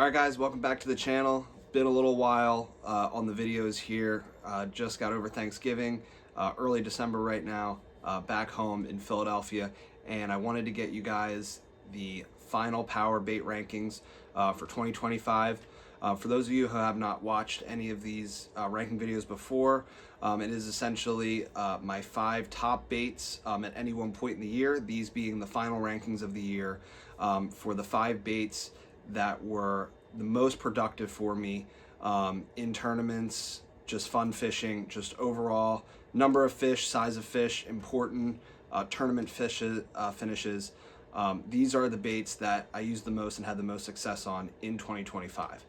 Alright guys, welcome back to the channel. Been a little while on the videos here. Just got over Thanksgiving, early December right now, back home in Philadelphia, and I wanted to get you guys the final power bait rankings for 2025. For those of you who have not watched any of these ranking videos before, it is essentially my 5 top baits at any one point in the year, these being the final rankings of the year for the 5 baits that were the most productive for me in tournaments, just fun fishing, just overall number of fish, size of fish, important tournament finishes. These are the baits that I used the most and had the most success on in 2025.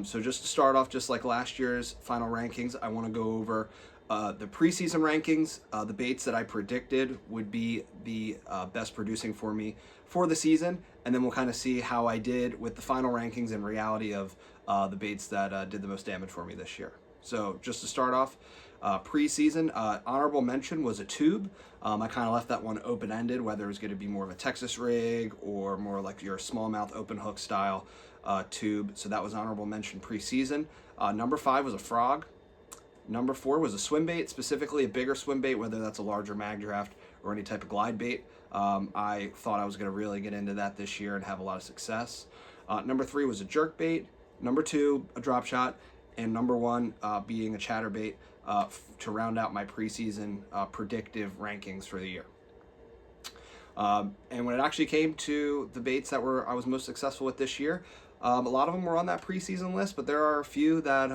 So just to start off, just like last year's final rankings, I want to go over the preseason rankings, the baits that I predicted would be the best producing for me for the season, and then we'll kind of see how I did with the final rankings and reality of the baits that did the most damage for me this year. So just to start off, preseason, honorable mention was a tube. I kind of left that one open-ended, whether it was going to be more of a Texas rig or more like your smallmouth open hook style tube. So that was honorable mention preseason. Number 5 was a frog. Number 4 was a swim bait, specifically a bigger swim bait, whether that's a larger mag draft or any type of glide bait. I thought I was going to really get into that this year and have a lot of success. Number 3 was a jerk bait. Number 2, a drop shot. And number 1 being a chatterbait to round out my preseason predictive rankings for the year. And when it actually came to the baits that I was most successful with this year, a lot of them were on that preseason list, but there are a few that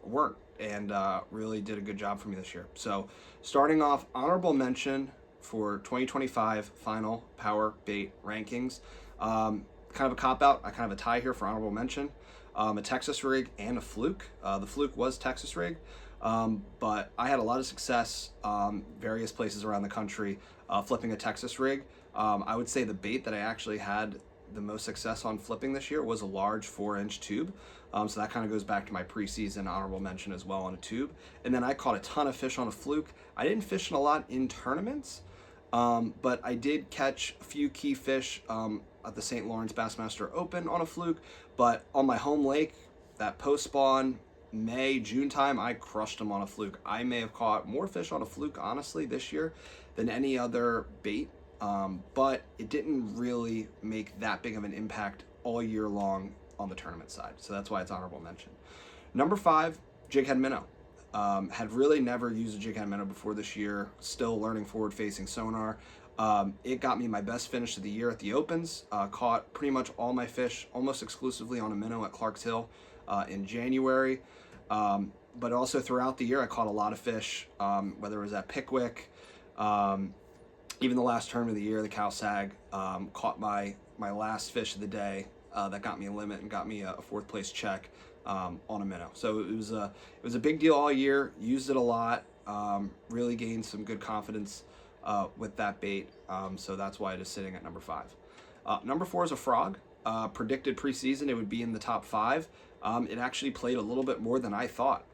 weren't, and really did a good job for me this year. So starting off, honorable mention for 2025 final power bait rankings. Kind of a cop-out, I kind of a tie here for honorable mention. A Texas rig and a fluke. The fluke was Texas rig, but I had a lot of success various places around the country flipping a Texas rig. I would say the bait that I actually had the most success on flipping this year was a large 4-inch tube. So that kind of goes back to my preseason honorable mention as well on a tube. And then I caught a ton of fish on a fluke. I didn't fish a lot in tournaments, but I did catch a few key fish at the St. Lawrence Bassmaster Open on a fluke. But on my home lake, that post-spawn May, June time, I crushed them on a fluke. I may have caught more fish on a fluke, honestly, this year than any other bait. But it didn't really make that big of an impact all year long on the tournament side. So that's why it's honorable mention. Number 5, jig head minnow. Had really never used a jig head minnow before this year, still learning forward facing sonar. It got me my best finish of the year at the Opens. Caught pretty much all my fish almost exclusively on a minnow at Clarks Hill in January. But also throughout the year I caught a lot of fish, whether it was at Pickwick, even the last tournament of the year, the Cal Sag, caught my last fish of the day that got me a limit and got me a 4th place check on a minnow. So it was a big deal all year. Used it a lot. Really gained some good confidence with that bait. So that's why it is sitting at number 5. Number 4 is a frog. Predicted preseason it would be in the top 5. It actually played a little bit more than I thought.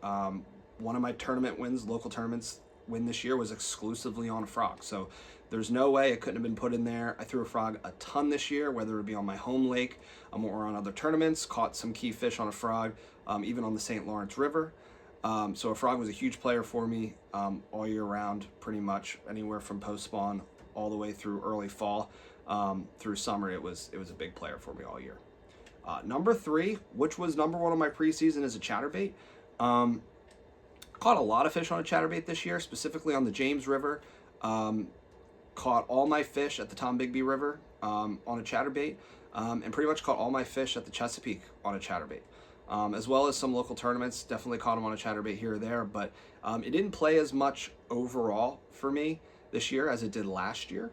One of my tournament wins, local tournaments win this year, was exclusively on a frog. So there's no way it couldn't have been put in there. I threw a frog a ton this year, whether it be on my home lake or on other tournaments. Caught some key fish on a frog, even on the St. Lawrence River. So a frog was a huge player for me all year round, pretty much anywhere from post spawn all the way through early fall through summer. It was a big player for me all year. Number 3, which was number 1 on my preseason, is a chatterbait. Caught a lot of fish on a chatterbait this year, specifically on the James River. Caught all my fish at the Tombigbee River on a chatterbait, and pretty much caught all my fish at the Chesapeake on a chatterbait, as well as some local tournaments. Definitely caught them on a chatterbait here or there, but it didn't play as much overall for me this year as it did last year.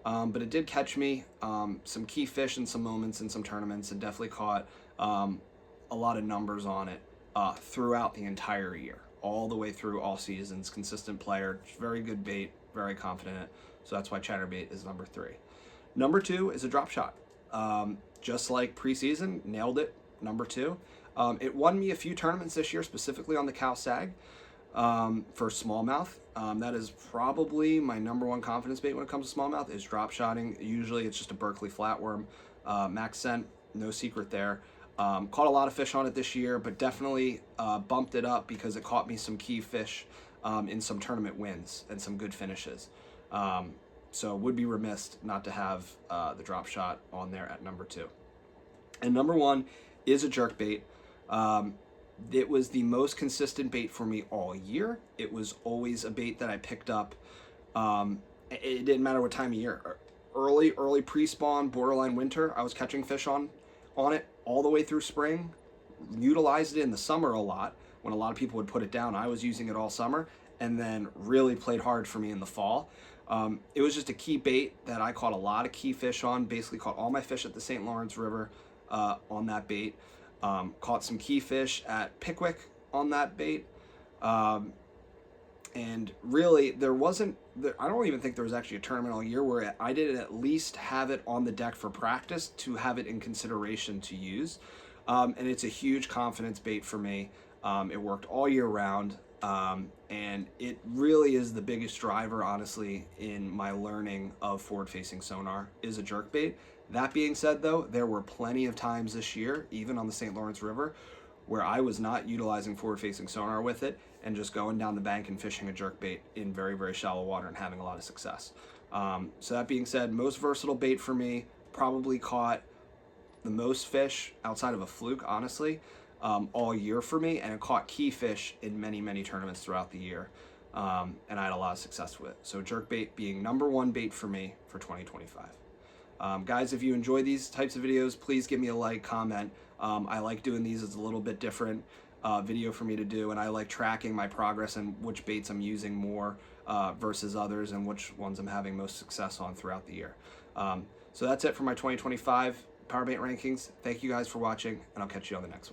But it did catch me some key fish in some moments in some tournaments, and definitely caught a lot of numbers on it throughout the entire year, all the way through all seasons. Consistent player, very good bait, very confident in it. So that's why chatterbait is number 3. Number 2 is a drop shot. Just like preseason, nailed it, number 2. It won me a few tournaments this year, specifically on the Cal Sag for smallmouth. That is probably my number 1 confidence bait when it comes to smallmouth, is drop shotting. Usually it's just a Berkeley flatworm, max scent, no secret there. Caught a lot of fish on it this year, but definitely bumped it up because it caught me some key fish in some tournament wins and some good finishes. So would be remiss not to have the drop shot on there at number 2. And number 1 is a jerkbait. It was the most consistent bait for me all year. It was always a bait that I picked up. It didn't matter what time of year. Early pre-spawn, borderline winter, I was catching fish on it all the way through spring. Utilized it in the summer a lot. When a lot of people would put it down, I was using it all summer, and then really played hard for me in the fall. It was just a key bait that I caught a lot of key fish on. Basically caught all my fish at the St. Lawrence River on that bait. Caught some key fish at Pickwick on that bait. And really, I don't even think there was actually a tournament all year where I didn't at least have it on the deck for practice to have it in consideration to use. And it's a huge confidence bait for me. It worked all year round. And it really is the biggest driver, honestly, in my learning of forward-facing sonar is a jerkbait. That being said, though, there were plenty of times this year, even on the St. Lawrence River, where I was not utilizing forward-facing sonar with it and just going down the bank and fishing a jerkbait in very, very shallow water and having a lot of success. So that being said, most versatile bait for me, probably caught the most fish outside of a fluke, honestly, all year for me, and it caught key fish in many, many tournaments throughout the year, and I had a lot of success with it. So jerkbait being number 1 bait for me for 2025. Guys, if you enjoy these types of videos, please give me a like, comment. I like doing these. It's a little bit different video for me to do, and I like tracking my progress and which baits I'm using more versus others, and which ones I'm having most success on throughout the year. So that's it for my 2025 power bait rankings. Thank you guys for watching, and I'll catch you on the next one.